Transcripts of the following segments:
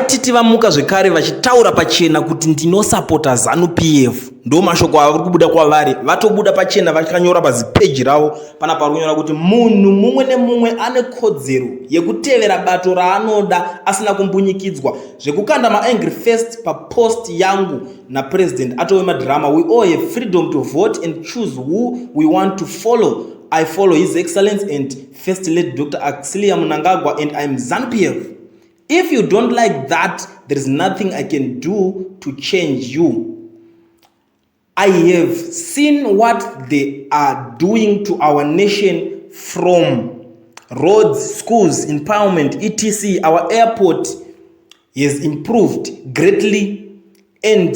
Titi vamuka zvekare vachitaura pachena kuti ndinosapota ZANU-PF. Ndo mashoko avari kubuda kwavari. Vatobuda pachena vakanyora pazipeji ravo pana parunyora kuti munhu mumwe nemumwe ane kodzero yekutevera bato raanoda asina kumbunyikidzwa. Zvekukanda maangry fest papost yangu na president atove madrama. We all have freedom to vote and choose who we want to follow. I follow His Excellency and First Lady Dr. Axlia Mnangagwa and I'm ZANU-PF. If you don't like that, there is nothing I can do to change you. I have seen what they are doing to our nation, from roads, schools, empowerment, etc. Our airport has improved greatly, and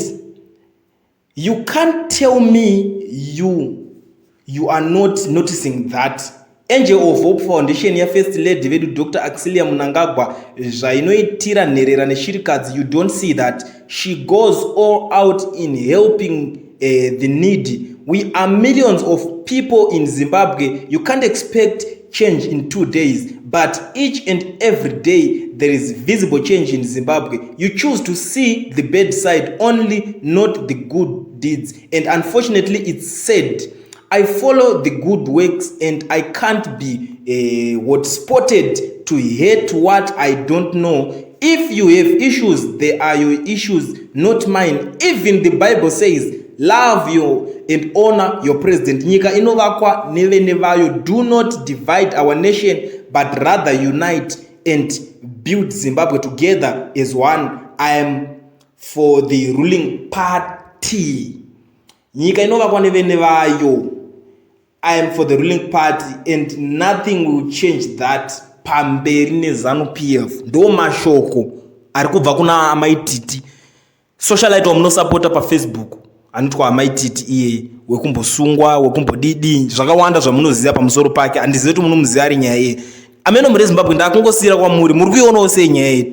you can't tell me you are not noticing that. Angel of Hope Foundation ya First Lady vedu Dr. Axlia Mnangagwa zvainoitira nherera neshirikadzi, you don't see that she goes all out in helping the needy. We are millions of people in Zimbabwe. You can't expect change in 2 days, but each and every day there is visible change in Zimbabwe. You choose to see the bad side only, not the good deeds, and unfortunately it's sad. I follow the good works and I can't be what spotted to hate what I don't know. If you have issues, they are your issues, not mine. Even the Bible says, love you and honor your president. Nyika inovakwa nevene vayo. Do not divide our nation, but rather unite and build Zimbabwe together as one. I am for the ruling party. Nyika inovakwa nevene vayo. I am for the ruling party and nothing will change that. Pamberi ne ZANU-PF. Ndo mashoko ari kubva kuna Titi. Socialite wamunosapota pa Facebook anotwa Titi iye wekumbosungwa, wekumbodidi, zvakawanda zvamunoziva pamusoro pake. Handizivi kuti munomuziva ari nyaya. Ameno muri Zimbabwe ndakungosira kwamuri, muri kuionawo sei nyaya.